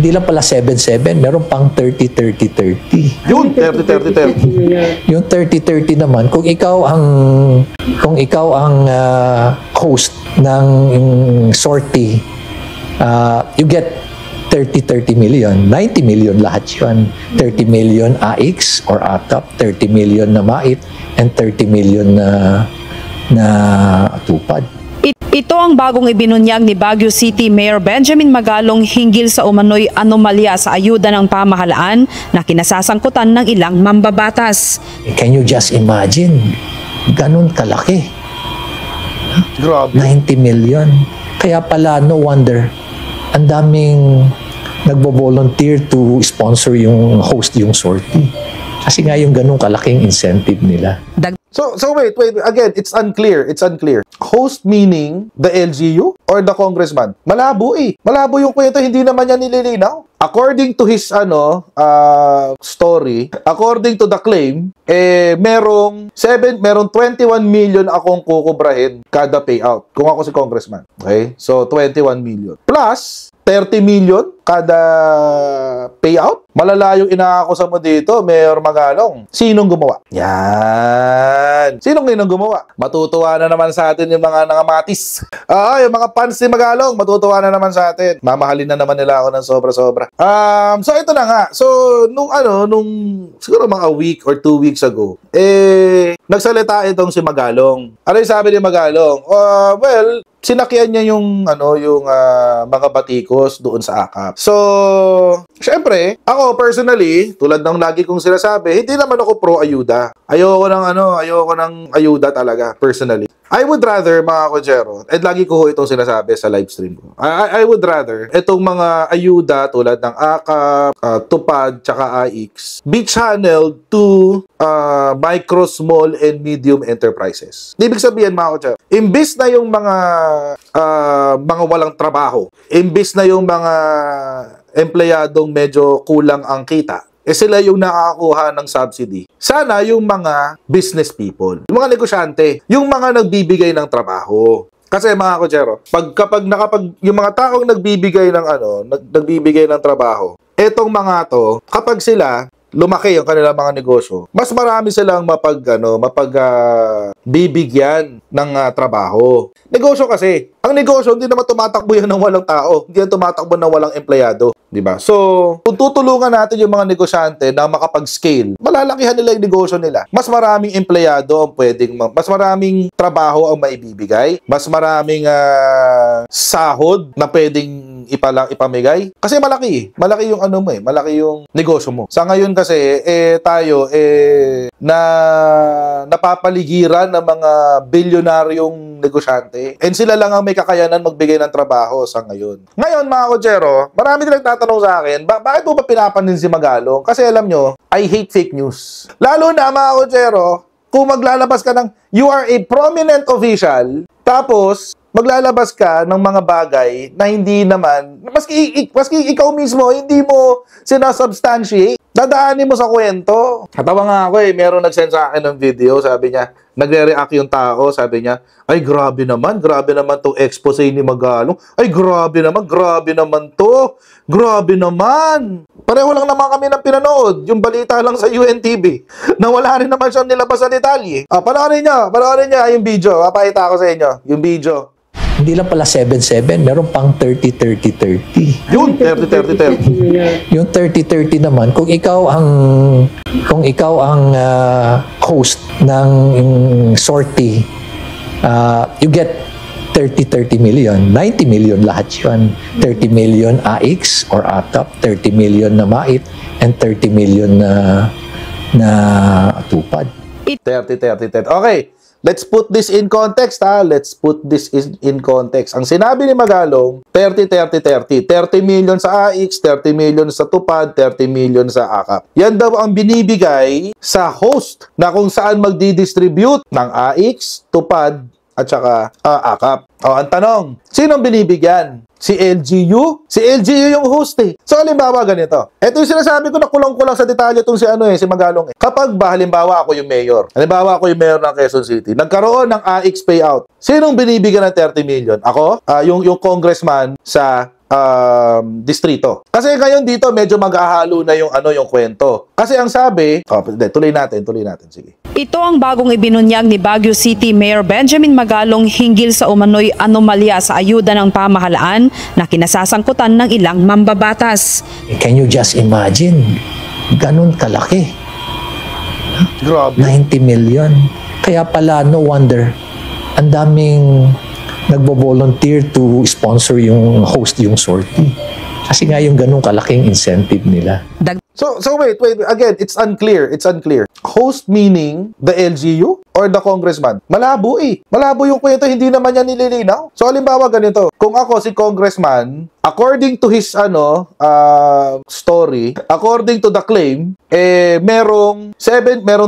Hindi lang pala 7-7, meron pang 30-30-30. Yun, 30-30-30. Yung 30-30 naman, kung ikaw ang host ng sortie, you get 30 million. 90 million lahat yun. 30 million AX or AKAP, 30 million na MAIT, and 30 million na tupad. Ito ang bagong ibinunyag ni Baguio City Mayor Benjamin Magalong hinggil sa umano'y anomalya sa ayuda ng pamahalaan na kinasasangkutan ng ilang mambabatas. Can you just imagine? Ganun kalaki. Grabe. 90 million. Kaya pala, no wonder, ang daming nagbo-volunteer to sponsor yung host yung sortie. Kasi nga yung ganun kalaking incentive nila. So wait, again, it's unclear. Host meaning the LGU or the congressman? Malabo eh. Malabo yung kwento, hindi naman yan nililinaw. According to his story, according to the claim, merong 21 million akong kukubrahin kada payout kung ako si congressman. Okay? So 21 million. Plus 30 million kada payout. Malala yung inaakusa mo dito, Mayor Magalong. Sinong gumawa? Yan. Sinong gumawa? Matutuwa na naman sa atin yung mga nangamatis. Yung mga fans ni Magalong, matutuwa na naman sa atin. Mamahalin na naman nila ako ng sobra-sobra. So ito na nga. So nung siguro mga week or 2 weeks ago, nagsalita itong si Magalong. Ano yung sabi ni Magalong? Well, sinakyan niya yung mga batikos doon sa AKAP. So, syempre, ako personally, tulad ng lagi kong sinasabi, hindi naman ako pro-ayuda. Ayoko ng ayuda talaga, personally. I would rather, mga Kojero, at lagi ko itong sinasabi sa live stream ko, I would rather itong mga ayuda tulad ng AKAP, TUPAD, tsaka AIX, be channeled to micro, small, and medium enterprises. Ibig sabihin, mga Kojero, imbis na yung mga walang trabaho, imbis na yung mga empleyadong medyo kulang ang kita, sila yung nakakakuha ng subsidy. Sana yung mga business people, yung mga negosyante, yung mga nagbibigay ng trabaho. Kasi mga Kojero, kapag yung mga taong nagbibigay ng trabaho, etong mga to, kapag sila lumaki yung kanilang mga negosyo, mas marami silang bibigyan ng trabaho. Negosyo kasi, ang negosyo hindi naman tumatakbo yan ng walang tao, hindi yan tumatakbo ng walang empleyado, di ba? So, kung tutulungan natin yung mga negosyante na makapag-scale, malalakihan nila yung negosyo nila. Mas maraming empleyado ang mas maraming trabaho ang maibibigay, mas maraming sahod na pwedeng ipamigay. Kasi malaki yung malaki yung negosyo mo. Sa ngayon kasi, tayo, napapaligiran ng mga bilyonaryong negosyante. And sila lang ang may kakayanan magbigay ng trabaho sa ngayon. Ngayon, mga Kojero, marami din nagtatanong sa akin, bakit mo ba pinapanin si Magalong? Kasi alam nyo, I hate fake news. Lalo na, mga Kojero, kung maglalabas ka you are a prominent official, tapos, maglalabas ka ng mga bagay na hindi naman, maski ikaw mismo, hindi mo sinasubstantiate, dadaanin mo sa kwento. Katawa nga ako meron nag-send sa akin ng video, sabi niya, nagre-react yung tao, sabi niya, ay grabe naman to expose ni Magalong. Ay grabe naman to. Grabe naman. Pareho lang naman kami ng pinanood, yung balita lang sa UNTV, na wala rin naman siyang nilabas na detalye. Panoorin niyo yung video, papakita ko sa inyo, yung video. Hindi lang pala 7-7, meron pang 30-30-30. Yun, 30-30-30. Yung 30-30 naman, kung ikaw ang host ng sortie, you get 30 million. 90 million lahat yun. 30 million AX or AKAP, 30 million na MAIT, and 30 million na tupad. 30-30-30. Okay. Let's put this in context, ha? Let's put this in context. Ang sinabi ni Magalong, 30-30-30. 30 million sa AX, 30 million sa TUPAD, 30 million sa AKAP. Yan daw ang binibigay sa host na kung saan magdi-distribute ng AX, TUPAD, at saka AKAP. Ang tanong, sinong binibigyan? Si LGU? Si LGU yung host So, halimbawa ganito. Ito yung sinasabi ko na kulang-kulang sa detalye itong si Magalong Kapag halimbawa ako yung mayor, ng Quezon City, nagkaroon ng AX payout, sinong binibigyan ng 30 million? Ako? Yung congressman sa distrito. Kasi ngayon dito medyo mag-ahalo na yung yung kwento. Kasi ang sabi, tuloy natin, sige. Ito ang bagong ibinunyag ni Baguio City Mayor Benjamin Magalong hinggil sa umano'y anomalya sa ayuda ng pamahalaan na kinasasangkutan ng ilang mambabatas. Can you just imagine? Ganun kalaki. Grabe. 90 million. Kaya pala, no wonder, ang daming nagbo-volunteer to sponsor yung host yung sortie. Kasi nga yung ganun kalaking incentive nila. So wait, again, it's unclear. Host meaning the LGU or the congressman? Malabo eh. Malabo yung kwento, hindi naman yan nililinaw. So halimbawa ganito, kung ako si congressman, according to his story, according to the claim, merong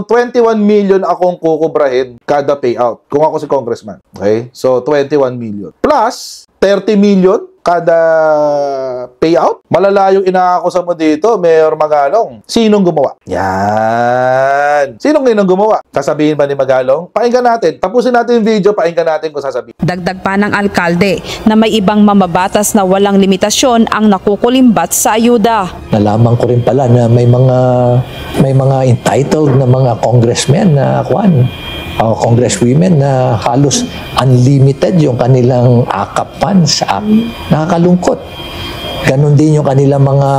21 million akong kukubrahin kada payout kung ako si congressman. Okay? So 21 million. Plus 30 million kada payout. Malala yung inaakusa mo dito, Mayor Magalong. Sinong gumawa? Yan. Sinong ngayon gumawa? Sasabihin ba ni Magalong? Pakinggan natin. Tapusin natin yung video, pakinggan natin kung sasabihin. Dagdag pa ng alkalde na may ibang mamabatas na walang limitasyon ang nakukulimbat sa ayuda. Nalaman ko rin pala na may mga entitled na mga congressmen na congresswomen na halos unlimited yung kanilang AKAP funds. Nakakalungkot. Ganon din yung kanilang mga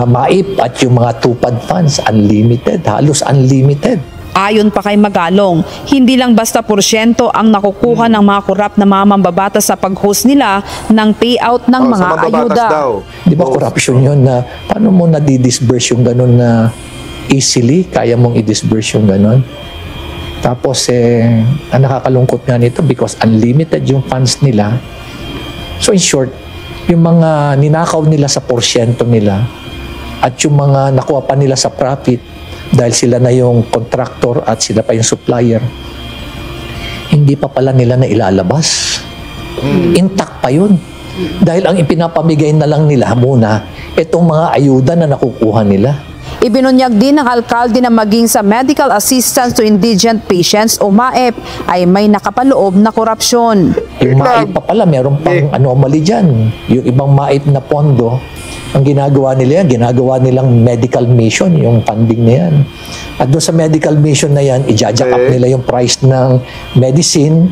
MAIP at yung mga tupad funds, unlimited, halos unlimited. Ayon pa kay Magalong, hindi lang basta porsyento ang nakukuha ng mga korap na mga mambabatas sa pag-host nila ng payout ng mga ayuda. Di ba corruption yun na paano mo na-disburse yung ganon na easily? Kaya mong i-disburse yung ganon? Tapos, ang nakakalungkot nga nito because unlimited yung funds nila. So, in short, yung mga ninakaw nila sa porsyento nila at yung mga nakuha pa nila sa profit dahil sila na yung contractor at sila pa yung supplier, hindi pa pala nila na ilalabas. Intact pa yun. Dahil ang ipinapamigay na lang nila muna, itong mga ayuda na nakukuha nila. Ibinunyag din ng alkalde na maging sa Medical Assistance to Indigent Patients o MAEP ay may nakapaloob na korupsyon. Yung MAEP pa pala, meron pang anomaly dyan. Yung ibang MAEP na pondo, ang ginagawa nila yan, ginagawa nilang medical mission, yung funding na yan. At doon sa medical mission na yan, i-jack up nila yung price ng medicine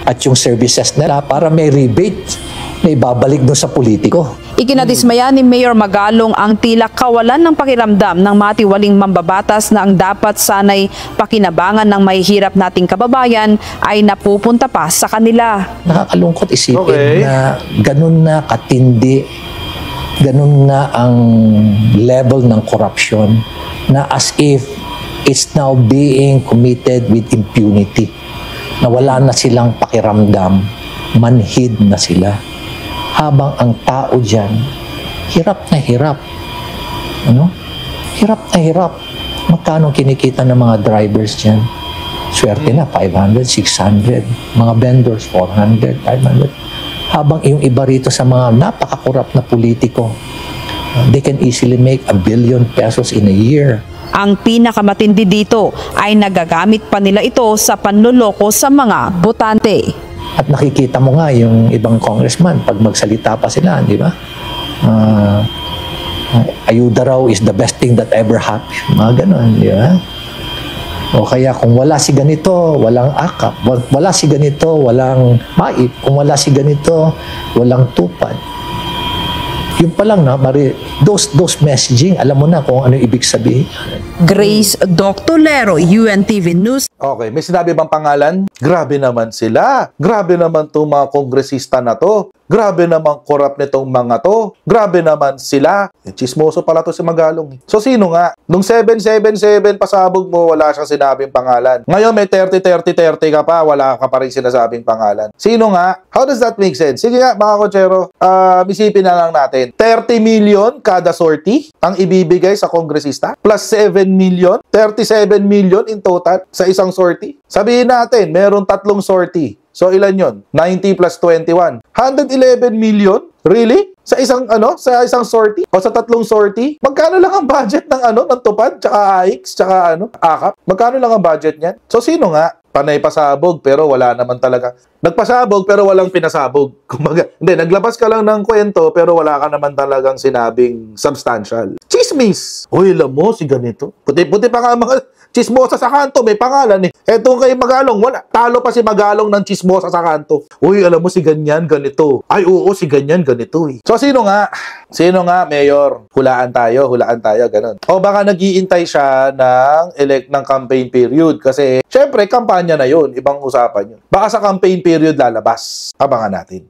at yung services nila para may rebate na ibabalik doon sa politiko. Ikinadismaya ni Mayor Magalong ang tila kawalan ng pakiramdam ng matiwaling mambabatas na ang dapat sanay pakinabangan ng mahihirap nating kababayan ay napupunta pa sa kanila. Nakakalungkot isipin na ganun na katindi, ganun na ang level ng corruption na as if it's now being committed with impunity. Na wala na silang pakiramdam, manhid na sila. Habang ang tao dyan, hirap na hirap. Ano? Hirap na hirap. Magkano kinikita ng mga drivers dyan? Swerte na, 500, 600. Mga vendors, 400, 500. Habang yung iba rito sa mga napakakurap na politiko, they can easily make 1 billion pesos in a year. Ang pinakamatindi dito ay nagagamit pa nila ito sa panloloko sa mga botante. At nakikita mo nga yung ibang congressman pag magsalita pa sila, di ba? Ayuda raw is the best thing that ever happened. Mga ganun, di ba? O kaya kung wala si ganito, walang AKAP. Wala si ganito, walang MAIP. Kung wala si ganito, walang tupad. Yung pa lang na, those messaging, alam mo na kung ano ibig sabihin. Grace Doctolero, UNTV News. Okay, may sinabi bang pangalan? Grabe naman sila. Grabe naman itong mga kongresista na to. Grabe naman korap nitong mga to. Grabe naman sila. Chismoso pala to si Magalong. So sino nga? Nung 777 pasabog mo, wala siyang sinabing pangalan. Ngayon may 30-30-30 ka pa, wala ka pa rin sinasabing pangalan. Sino nga? How does that make sense? Sige nga mga kotsero, isipin na lang natin. 30 million kada sortie ang ibibigay sa kongresista plus 7 million, 37 million in total sa isang sortie. Sabihin natin, meron 3 sortie. So ilan yon? 90 plus 21. 111 million? Really? Sa isang sa isang sortie o sa 3 sortie? Magkano lang ang budget ng ng tupad tsaka AIX tsaka AKAP? Magkano lang ang budget niyan? So sino nga? Panay pasabog pero wala naman talaga. Nagpasabog pero walang pinasabog. Kumbaga, hindi, naglabas ka lang ng kwento pero wala ka naman talagang sinabing substantial. Chismis! Uy, alam mo, si ganito. Puti pa nga mga chismosa sa kanto, may pangalan eh. Etong kay Magalong, wala. Talo pa si Magalong ng chismosa sa kanto. Uy, alam mo si ganyan, ganito. Ay, oo, si ganyan, ganito eh. So, sino nga? Sino nga, Mayor? Hulaan tayo, ganun. O baka nag-iintay siya ng campaign period kasi, syempre, kampanya na yun. Ibang usapan yun. Baka sa campaign period lalabas. Abangan natin.